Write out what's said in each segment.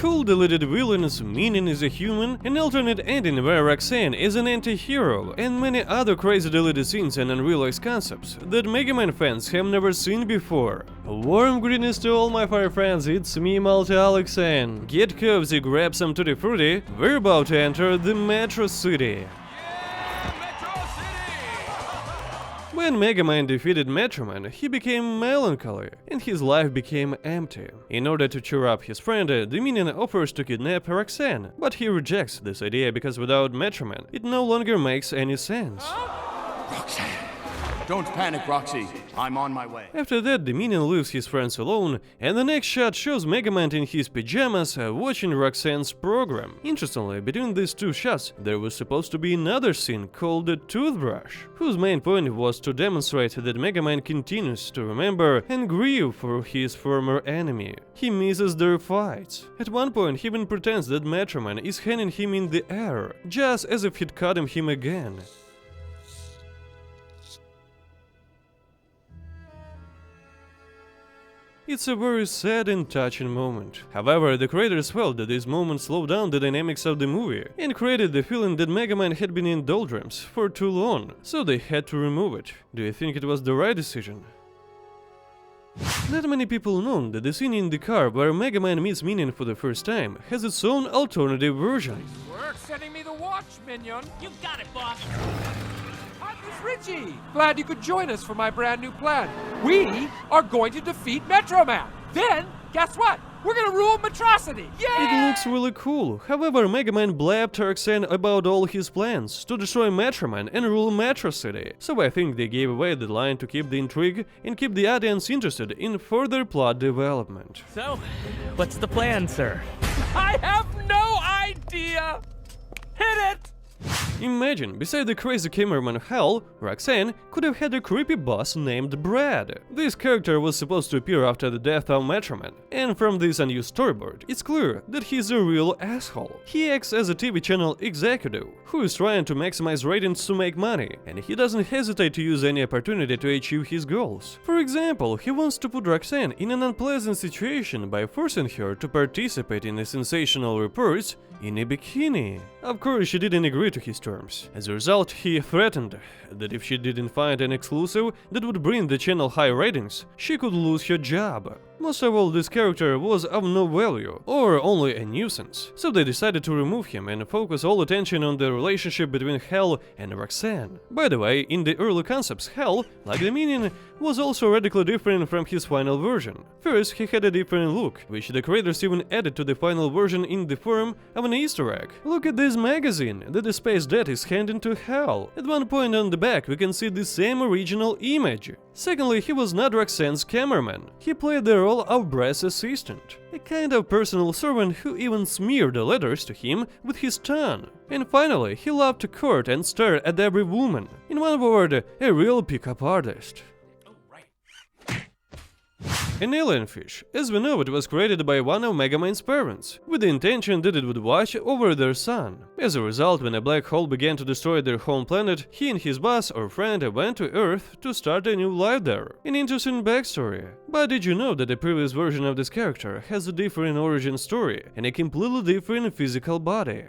Cool deleted villains, Minion is a human, an alternate ending where Roxanne is an anti-hero, and many other crazy deleted scenes and unrealized concepts that Megamind fans have never seen before. Warm greetings to all my fire friends, it's me MultiAlexson. Get cozy, grab some tutti frutti, we're about to enter the Metro City. When Megamind defeated Metroman, he became melancholy, and his life became empty. In order to cheer up his friend, the Minion offers to kidnap Roxanne, but he rejects this idea because without Metroman, it no longer makes any sense. Roxanne! Don't panic, Roxy. I'm on my way. After that, the Minion leaves his friends alone, and the next shot shows Megamind in his pajamas watching Roxanne's program. Interestingly, between these two shots, there was supposed to be another scene called the Toothbrush, whose main point was to demonstrate that Megamind continues to remember and grieve for his former enemy. He misses their fights. At one point, he even pretends that Metroman is hanging him in the air, just as if he'd cut him again. It's a very sad and touching moment. However, the creators felt that this moment slowed down the dynamics of the movie and created the feeling that Megamind had been in doldrums for too long, so they had to remove it. Do you think it was the right decision? Not many people know that the scene in the car where Megamind meets Minion for the first time has its own alternative version. Work sending me the watch, Minion. You got it, boss. Hi, Miss Richie. Glad you could join us for my brand new plan. We are going to defeat Metroman. Then, guess what? We're gonna rule Metrocity. Yeah! It looks really cool. However, Megamind blabbed Roxanne about all his plans to destroy Metroman and rule Metro City. So I think they gave away the line to keep the intrigue and keep the audience interested in further plot development. So, what's the plan, sir? I have no idea. Hit it! Imagine, beside the crazy cameraman Hal, Roxanne could have had a creepy boss named Brad. This character was supposed to appear after the death of Metroman, and from this unused storyboard, it's clear that he's a real asshole. He acts as a TV channel executive, who is trying to maximize ratings to make money, and he doesn't hesitate to use any opportunity to achieve his goals. For example, he wants to put Roxanne in an unpleasant situation by forcing her to participate in the sensational reports in a bikini. Of course, she didn't agree to his terms. As a result, he threatened that if she didn't find an exclusive that would bring the channel high ratings, she could lose her job. Most of all, this character was of no value, or only a nuisance, so they decided to remove him and focus all attention on the relationship between Hal and Roxanne. By the way, in the early concepts, Hal, like the Minion, was also radically different from his final version. First, he had a different look, which the creators even added to the final version in the form of an Easter egg. Look at this magazine that the Space Dad is handing to Hal. At one point on the back, we can see the same original image. Secondly, he was not Roxanne's cameraman. He played the role of Brad's assistant, a kind of personal servant who even smeared the letters to him with his tongue. And finally, he loved to court and stare at every woman. In one word, a real pickup artist. An alien fish. As we know, it was created by one of Megamind's parents, with the intention that it would watch over their son. As a result, when a black hole began to destroy their home planet, he and his boss or friend went to Earth to start a new life there. An interesting backstory. But did you know that the previous version of this character has a different origin story and a completely different physical body?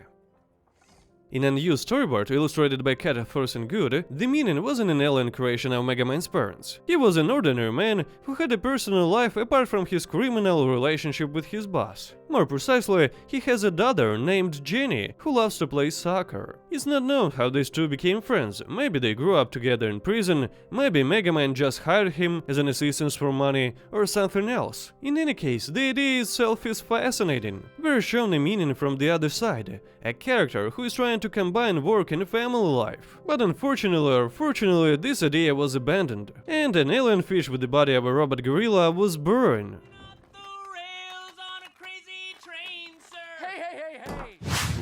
In an unused storyboard illustrated by Cat Thorson Good, the Minion wasn't an alien creation of Megamind's parents. He was an ordinary man who had a personal life apart from his criminal relationship with his boss. More precisely, he has a daughter named Jenny, who loves to play soccer. It's not known how these two became friends. Maybe they grew up together in prison, maybe Megamind just hired him as an assistant for money, or something else. In any case, the idea itself is fascinating. We're shown a Minion from the other side, a character who is trying to combine work and family life. But unfortunately or fortunately, this idea was abandoned, and an alien fish with the body of a robot gorilla was born.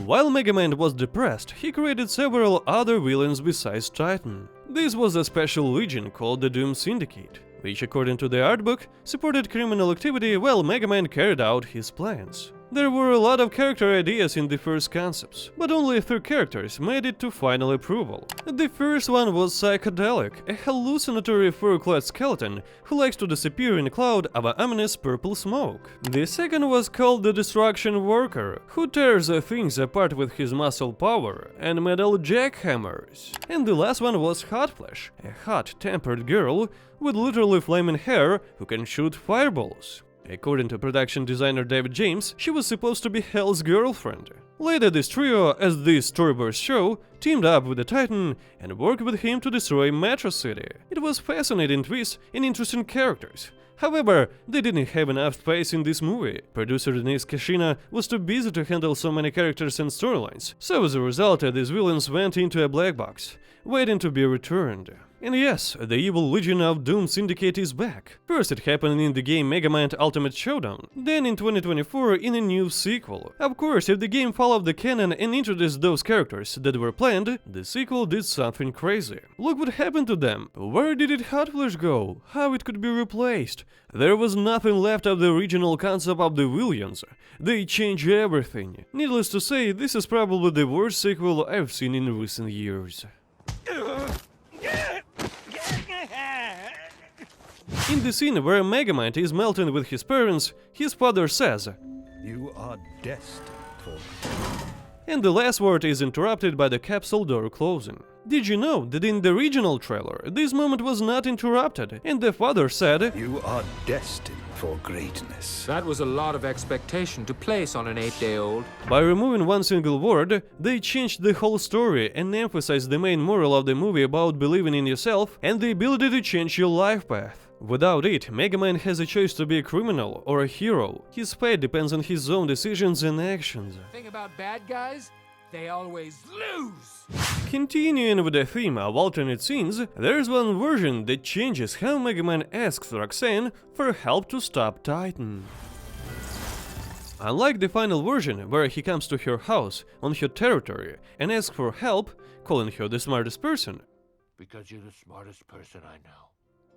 While Megamind was depressed, he created several other villains besides Titan. This was a special legion called the Doom Syndicate, which according to the art book, supported criminal activity while Megamind carried out his plans. There were a lot of character ideas in the first concepts, but only 3 characters made it to final approval. The first one was Psychedelic, a hallucinatory fur-clad skeleton who likes to disappear in a cloud of ominous purple smoke. The second was called the Destruction Worker, who tears things apart with his muscle power and metal jackhammers. And the last one was Hot Flash, a hot-tempered girl with literally flaming hair who can shoot fireballs. According to production designer David James, she was supposed to be Hal's girlfriend. Later, this trio, as these storyboards show, teamed up with the Titan and worked with him to destroy Metro City. It was fascinating twist and interesting characters. However, they didn't have enough space in this movie. Producer Denise Kashina was too busy to handle so many characters and storylines, so as a result, these villains went into a black box, waiting to be returned. And yes, the evil legion of Doom Syndicate is back. First it happened in the game Megamind Ultimate Showdown, then in 2024 in a new sequel. Of course, if the game followed the canon and introduced those characters that were planned, the sequel did something crazy. Look what happened to them. Where did it Hot Flash go? How it could be replaced? There was nothing left of the original concept of the villains. They changed everything. Needless to say, this is probably the worst sequel I've seen in recent years. In the scene where Megamind is melting with his parents, his father says, "You are destined for..." and the last word is interrupted by the capsule door closing. Did you know that in the original trailer, this moment was not interrupted, and the father said, "You are destined for greatness." That was a lot of expectation to place on an 8-day-old. By removing one single word, they changed the whole story and emphasized the main moral of the movie about believing in yourself and the ability to change your life path. Without it, Megamind has a choice to be a criminal or a hero. His fate depends on his own decisions and actions. The thing about bad guys, they always lose. Continuing with the theme of alternate scenes, there's one version that changes how Megamind asks Roxanne for help to stop Titan. Unlike the final version, where he comes to her house on her territory and asks for help, calling her the smartest person, Because you're the smartest person I know.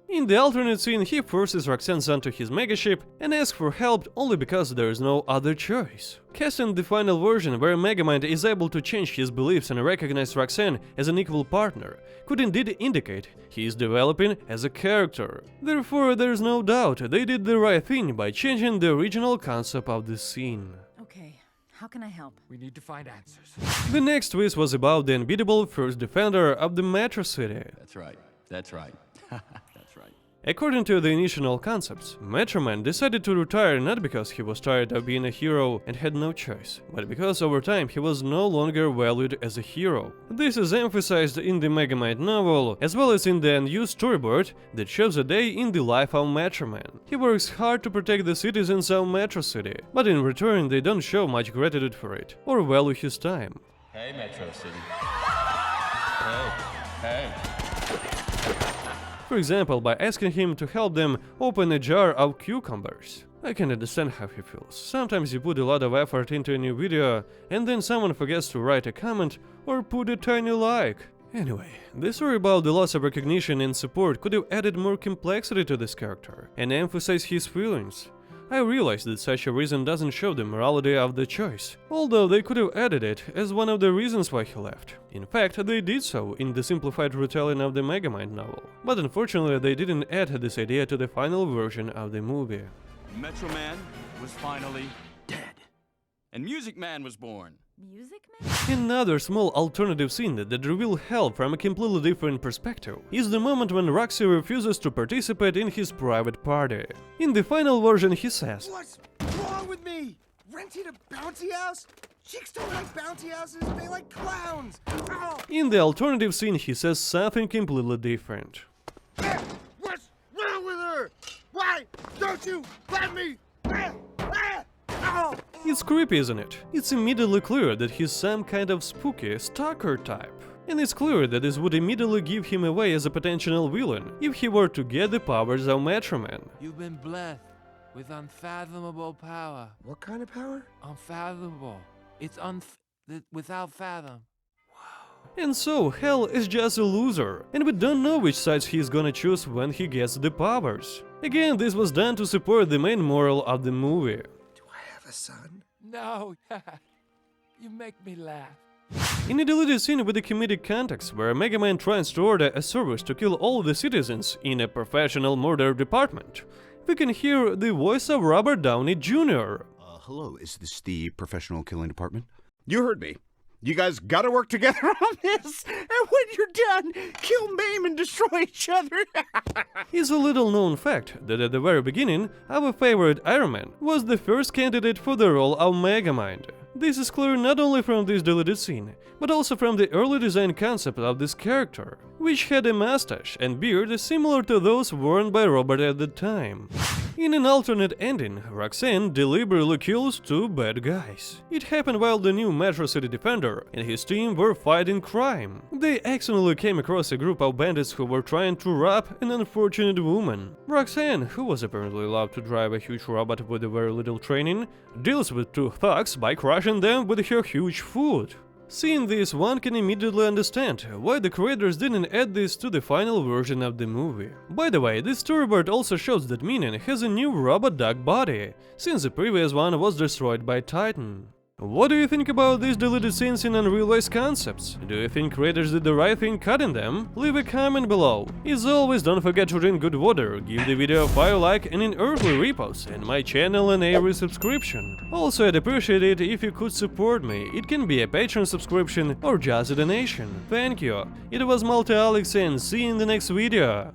in the alternate scene, he forces Roxanne onto his megaship and asks for help only because there is no other choice. Casting the final version, where Megamind is able to change his beliefs and recognize Roxanne as an equal partner, could indeed indicate he is developing as a character. Therefore, there is no doubt they did the right thing by changing the original concept of the scene. Okay, how can I help? We need to find answers. The next twist was about the unbeatable first defender of the Metro City. That's right. That's right. That's right. According to the initial concepts, Metro Man decided to retire not because he was tired of being a hero and had no choice, but because over time he was no longer valued as a hero. This is emphasized in the Megamind novel, as well as in the unused storyboard that shows a day in the life of Metro Man. He works hard to protect the citizens of Metro City, but in return they don't show much gratitude for it, or value his time. Hey, Metro City. Hey. For example, by asking him to help them open a jar of cucumbers. I can understand how he feels. Sometimes you put a lot of effort into a new video, and then someone forgets to write a comment or put a tiny like. Anyway, the story about the loss of recognition and support could have added more complexity to this character, and emphasized his feelings. I realized that such a reason doesn't show the morality of the choice, although they could have added it as one of the reasons why he left. In fact, they did so in the simplified retelling of the Megamind novel, but unfortunately they didn't add this idea to the final version of the movie. Metro Man was finally dead. And Music Man was born. Music Man? Another small alternative scene that reveals Hal from a completely different perspective is the moment when Roxy refuses to participate in his private party. In the final version he says, What's wrong with me? Renting a bouncy house? Chicks don't like bouncy houses, they like clowns. Ow. in the alternative scene he says something completely different. What's wrong with her? Why don't you let me? Ow. It's creepy, isn't it? It's immediately clear that he's some kind of spooky stalker type. And it's clear that this would immediately give him away as a potential villain if he were to get the powers of Metro Man. You've been blessed with unfathomable power. What kind of power? Unfathomable. It's without fathom. And so, Hal is just a loser, and we don't know which sides he's gonna choose when he gets the powers. Again, this was done to support the main moral of the movie. Do I have a son? No, you make me laugh. In a deleted scene with a comedic context where Megamind tries to order a service to kill all the citizens in a professional murder department, we can hear the voice of Robert Downey Jr. Hello, is this the professional killing department? You heard me. You guys gotta work together on this, and when you're done, kill, maim, and destroy each other. It's a little known fact that at the very beginning, our favorite Iron Man was the first candidate for the role of Megamind. This is clear not only from this deleted scene, but also from the early design concept of this character, which had a mustache and beard similar to those worn by Robert at the time. In an alternate ending, Roxanne deliberately kills two bad guys. It happened while the new Metro City Defender and his team were fighting crime. They accidentally came across a group of bandits who were trying to rob an unfortunate woman. Roxanne, who was apparently allowed to drive a huge robot with very little training, deals with two thugs by crushing them with her huge foot. Seeing this, one can immediately understand why the creators didn't add this to the final version of the movie. By the way, this storyboard also shows that Minion has a new robot dog body, since the previous one was destroyed by Titan. What do you think about these deleted scenes in unrealized concepts? Do you think creators did the right thing cutting them? Leave a comment below. As always, don't forget to drink good water, give the video a fire like and an earthly repost, and my channel and every subscription. Also, I'd appreciate it if you could support me. It can be a Patreon subscription or just a donation. Thank you. It was MultiAlexson. See you in the next video.